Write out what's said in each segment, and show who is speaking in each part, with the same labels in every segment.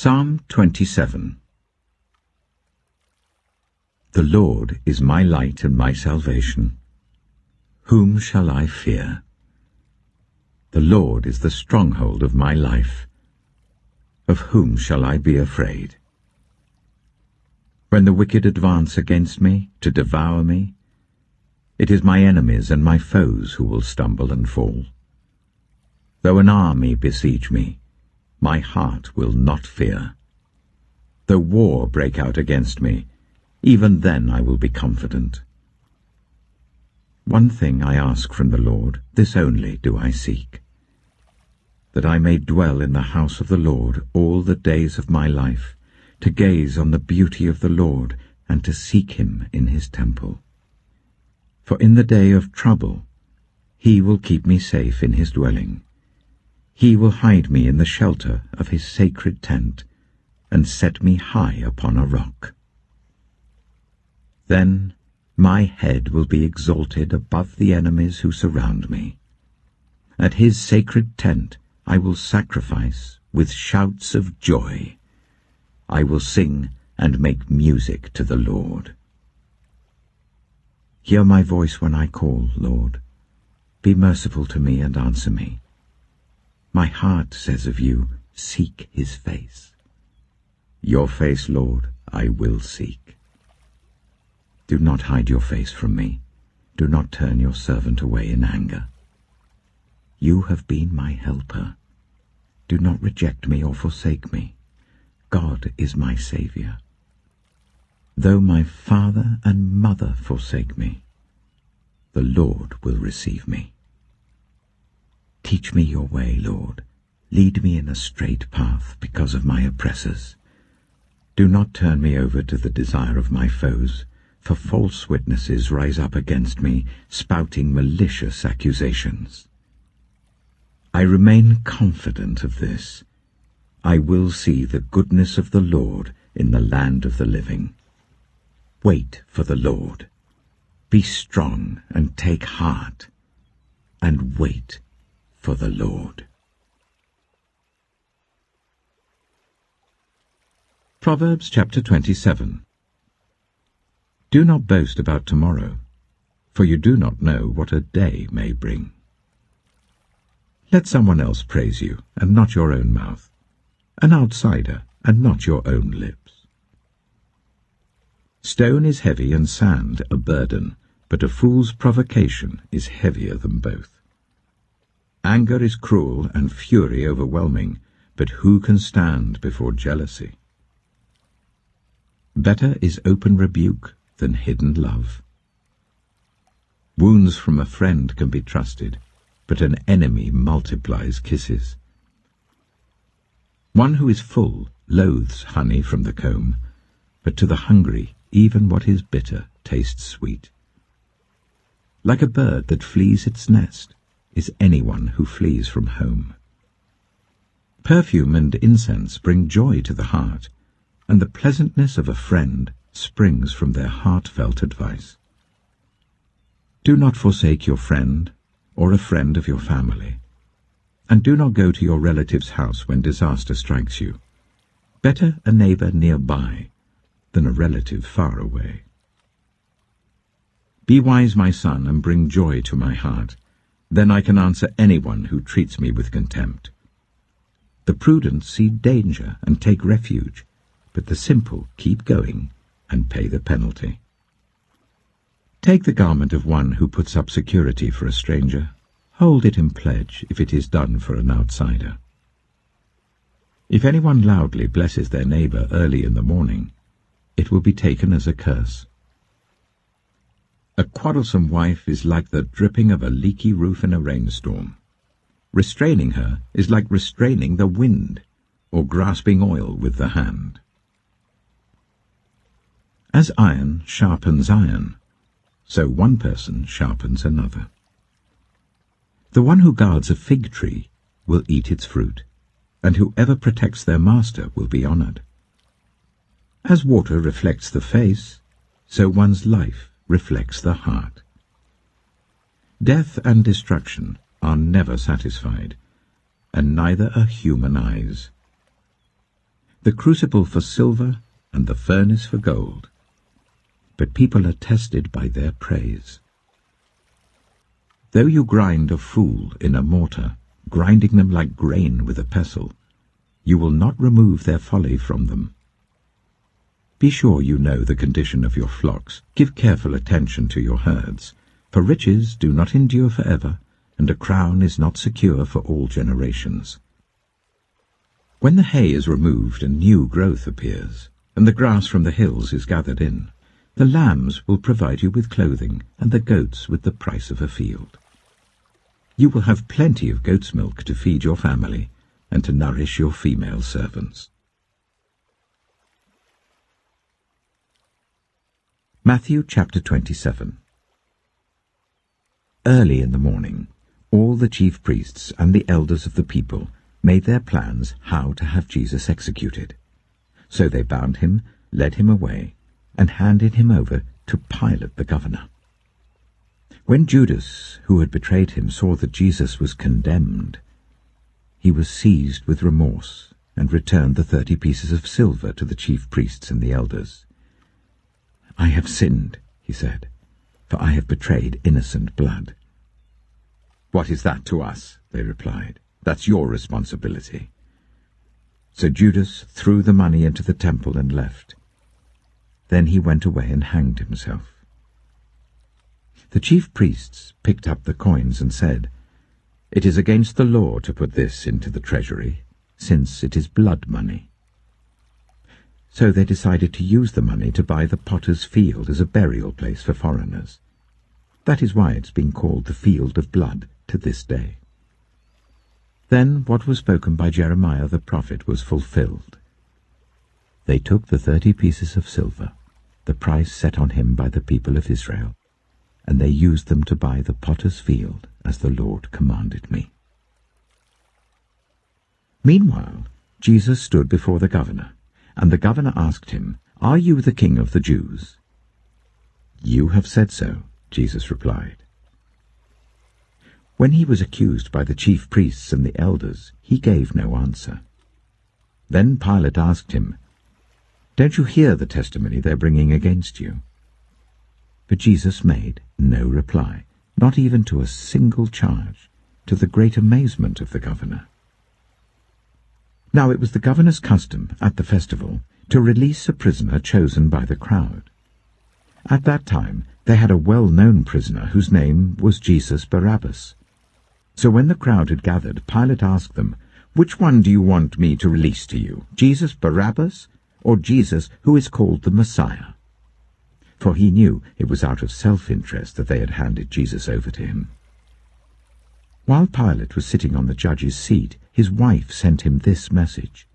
Speaker 1: Psalm 27. The Lord is my light and my salvation. Whom shall I fear? The Lord is the stronghold of my life. Of whom shall I be afraid? When the wicked advance against me to devour me, it is my enemies and my foes who will stumble and fall. Though an army besiege me, my heart will not fear. Though war break out against me, even then I will be confident. One thing I ask from the Lord, this only do I seek, that I may dwell in the house of the Lord all the days of my life, to gaze on the beauty of the Lord, and to seek him in his temple. For in the day of trouble he will keep me safe in his dwelling. He will hide me in the shelter of his sacred tent, and set me high upon a rock. Then my head will be exalted above the enemies who surround me. At his sacred tent I will sacrifice with shouts of joy. I will sing and make music to the Lord. Hear my voice when I call, Lord. Be merciful to me and answer me. My heart says of you, seek his face. Your face, Lord, I will seek. Do not hide your face from me. Do not turn your servant away in anger. You have been my helper. Do not reject me or forsake me. God is my Saviour. Though my father and mother forsake me, the Lord will receive me. Teach me your way, Lord. Lead me in a straight path because of my oppressors. Do not turn me over to the desire of my foes, for false witnesses rise up against me, spouting malicious accusations. I remain confident of this. I will see the goodness of the Lord in the land of the living. Wait for the Lord. Be strong and take heart, and wait for the Lord. Proverbs chapter 27. Do not boast about tomorrow, for you do not know what a day may bring. Let someone else praise you, and not your own mouth, an outsider, and not your own lips. Stone is heavy and sand a burden, but a fool's provocation is heavier than both. Anger is cruel and fury overwhelming, but who can stand before jealousy? Better is open rebuke than hidden love. Wounds from a friend can be trusted, but an enemy multiplies kisses. One who is full loathes honey from the comb, but to the hungry even what is bitter tastes sweet. Like a bird that flees its nest is anyone who flees from home. Perfume and incense bring joy to the heart, and the pleasantness of a friend springs from their heartfelt advice. Do not forsake your friend or a friend of your family, and do not go to your relative's house when disaster strikes you. Better a neighbor nearby than a relative far away. Be wise, my son, and bring joy to my heart. Then I can answer anyone who treats me with contempt. The prudent see danger and take refuge, but the simple keep going and pay the penalty. Take the garment of one who puts up security for a stranger. Hold it in pledge if it is done for an outsider. If anyone loudly blesses their neighbor early in the morning, it will be taken as a curse. A quarrelsome wife is like the dripping of a leaky roof in a rainstorm. Restraining her is like restraining the wind, or grasping oil with the hand. As iron sharpens iron, so one person sharpens another. The one who guards a fig tree will eat its fruit, and whoever protects their master will be honored. As water reflects the face, so one's life reflects the heart. Death and destruction are never satisfied, and neither are human eyes. the crucible for silver and the furnace for gold. But people are tested by their praise. Though you grind a fool in a mortar, grinding them like grain with a pestle, you will not remove their folly from them. Be sure you know the condition of your flocks. Give careful attention to your herds, for riches do not endure forever, and a crown is not secure for all generations. When the hay is removed and new growth appears, and the grass from the hills is gathered in, the lambs will provide you with clothing, and the goats with the price of a field. You will have plenty of goat's milk to feed your family, and to nourish your female servants. Matthew chapter 27. Early in the morning, all the chief priests and the elders of the people made their plans how to have Jesus executed. So they bound him, led him away, and handed him over to Pilate the governor. When Judas, who had betrayed him, saw that Jesus was condemned, he was seized with remorse and returned the 30 pieces of silver to the chief priests and the elders. "I have sinned," he said, "for I have betrayed innocent blood." "What is that to us?" they replied. "That's your responsibility." So Judas threw the money into the temple and left. Then he went away and hanged himself. The chief priests picked up the coins and said, "It is against the law to put this into the treasury, since it is blood money." So they decided to use the money to buy the potter's field as a burial place for foreigners. That is why it's been called the Field of Blood to this day. Then what was spoken by Jeremiah the prophet was fulfilled. They took the 30 pieces of silver, the price set on him by the people of Israel, and they used them to buy the potter's field as the Lord commanded me. Meanwhile, Jesus stood before the governor, and the governor asked him, "Are you the king of the Jews?" "You have said so," Jesus replied. When he was accused by the chief priests and the elders, he gave no answer. Then Pilate asked him, "Don't you hear the testimony they're bringing against you?" But Jesus made no reply, not even to a single charge, to the great amazement of the governor. Now it was the governor's custom at the festival to release a prisoner chosen by the crowd. At that time they had a well-known prisoner whose name was Jesus Barabbas. So when the crowd had gathered, Pilate asked them, "Which one do you want me to release to you, Jesus Barabbas or Jesus who is called the Messiah?" For he knew it was out of self-interest that they had handed Jesus over to him. While Pilate was sitting on the judge's seat, his wife sent him this message,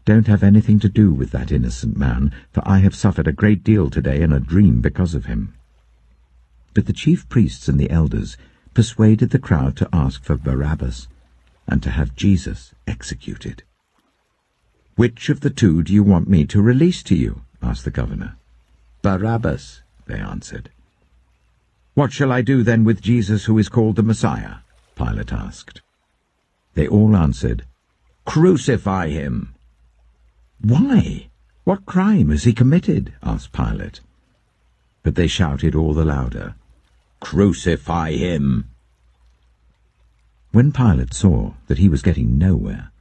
Speaker 1: "Don't have anything to do with that innocent man, for I have suffered a great deal today in a dream because of him." But the chief priests and the elders persuaded the crowd to ask for Barabbas and to have Jesus executed. "Which of the two do you want me to release to you?" asked the governor. "Barabbas," they answered. "What shall I do then with Jesus who is called the Messiah?" Pilate asked. They all answered, "Crucify him." "Why? What crime has he committed?" asked Pilate. But they shouted all the louder, "Crucify him!" When Pilate saw that he was getting nowhere,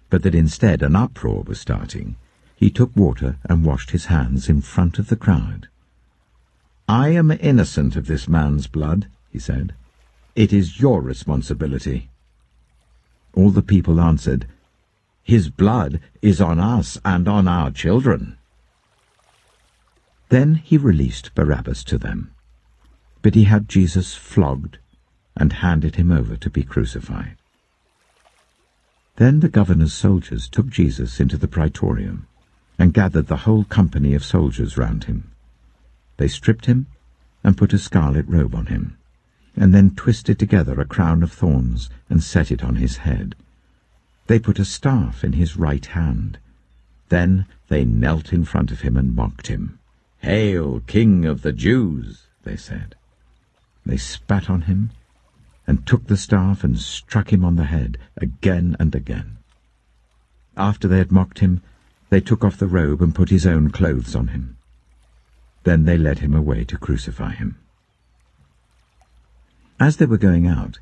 Speaker 1: but that instead an uproar was starting, he took water and washed his hands in front of the crowd. "I am innocent of this man's blood," he said. "It is your responsibility." All the people answered, "His blood is on us and on our children." Then he released Barabbas to them, but he had Jesus flogged and handed him over to be crucified. Then the governor's soldiers took Jesus into the praetorium and gathered the whole company of soldiers round him. They stripped him and put a scarlet robe on him, and then twisted together a crown of thorns and set it on his head. They put a staff in his right hand. Then they knelt in front of him and mocked him. "Hail, King of the Jews!" they said. They spat on him and took the staff and struck him on the head again and again. After they had mocked him, They took off the robe and put his own clothes on him. Then they led him away to crucify him. As they were going out,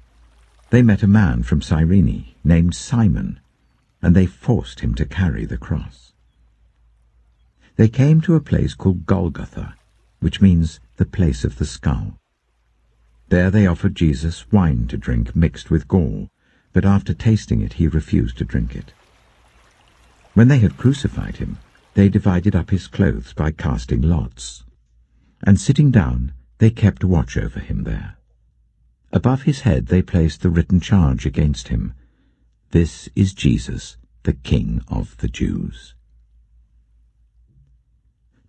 Speaker 1: they met a man from Cyrene named Simon, and they forced him to carry the cross. They came to a place called Golgotha, which means the place of the skull. There they offered Jesus wine to drink mixed with gall, but after tasting it he refused to drink it. When they had crucified him, they divided up his clothes by casting lots, and sitting down they kept watch over him there. Above his head they placed the written charge against him, "This is Jesus, the King of the Jews."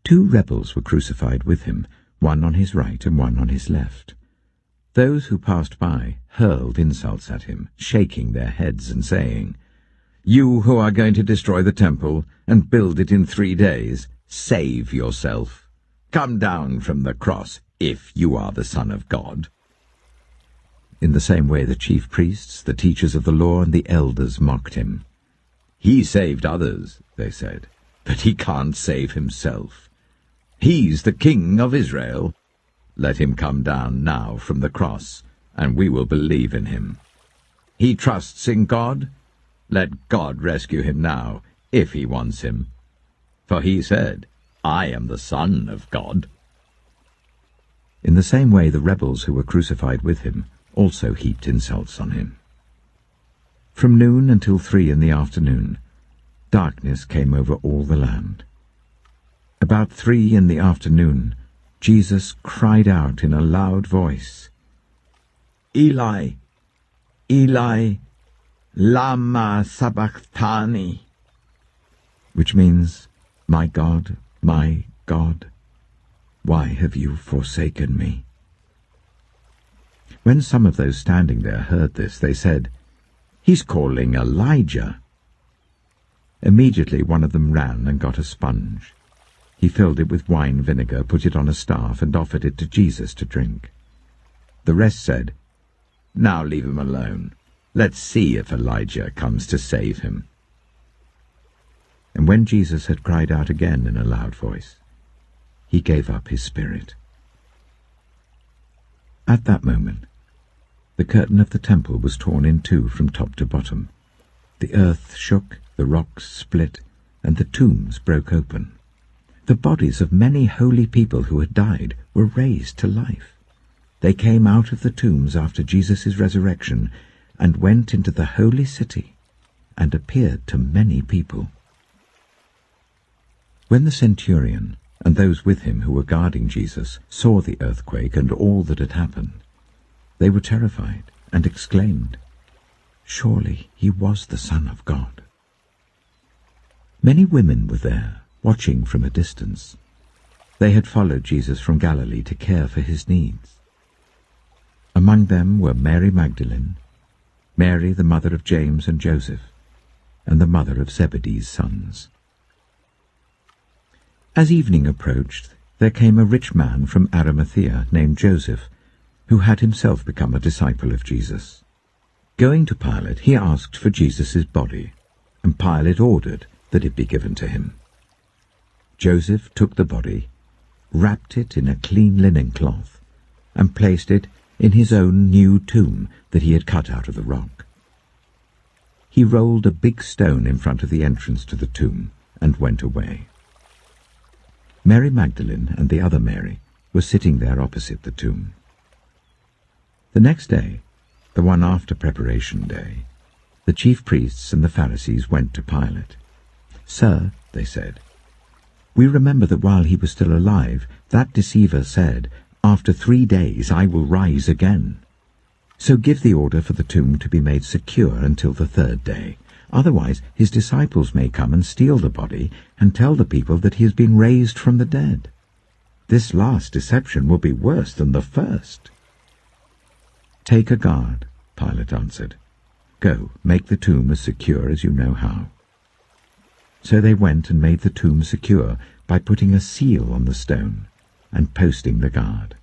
Speaker 1: 2 rebels were crucified with him, one on his right and one on his left. Those who passed by hurled insults at him, shaking their heads and saying, "You who are going to destroy the temple and build it in 3 days, save yourself. Come down from the cross if you are the Son of God." In the same way the chief priests, the teachers of the law, and the elders mocked him. "He saved others," they said, "but he can't save himself. He's the King of Israel. Let him come down now from the cross, and we will believe in him. He trusts in God. Let God rescue him now, if he wants him. For he said, 'I am the Son of God.'" In the same way the rebels who were crucified with him also heaped insults on him. From noon until 3 in the afternoon, darkness came over all the land. About 3 in the afternoon, Jesus cried out in a loud voice, "Eli, Eli, lama sabachthani," which means, my God, why have you forsaken me?" When some of those standing there heard this, they said, "He's calling Elijah." Immediately one of them ran and got a sponge. He filled it with wine vinegar, put it on a staff, and offered it to Jesus to drink. The rest said, "Now leave him alone. Let's see if Elijah comes to save him." And when Jesus had cried out again in a loud voice, he gave up his spirit. At that moment, the curtain of the temple was torn in 2 from top to bottom. The earth shook, the rocks split, and the tombs broke open. The bodies of many holy people who had died were raised to life. They came out of the tombs after Jesus' resurrection and went into the holy city and appeared to many people. When the centurion and those with him who were guarding Jesus saw the earthquake and all that had happened, they were terrified and exclaimed, "Surely he was the Son of God." Many women were there, watching from a distance. They had followed Jesus from Galilee to care for his needs. Among them were Mary Magdalene, Mary the mother of James and Joseph, and the mother of Zebedee's sons. As evening approached, there came a rich man from Arimathea named Joseph, who had himself become a disciple of Jesus. Going to Pilate, he asked for Jesus' body, and Pilate ordered that it be given to him. Joseph took the body, wrapped it in a clean linen cloth, and placed it in his own new tomb that he had cut out of the rock. He rolled a big stone in front of the entrance to the tomb and went away. Mary Magdalene and the other Mary were sitting there opposite the tomb. The next day, the one after Preparation Day, the chief priests and the Pharisees went to Pilate. "Sir," they said, "we remember that while he was still alive, that deceiver said, 'After 3 days I will rise again.' So give the order for the tomb to be made secure until the 3rd day. Otherwise his disciples may come and steal the body and tell the people that he has been raised from the dead. This last deception will be worse than the first." "Take a guard," Pilate answered. "Go, make the tomb as secure as you know how." So they went and made the tomb secure by putting a seal on the stone and posting the guard.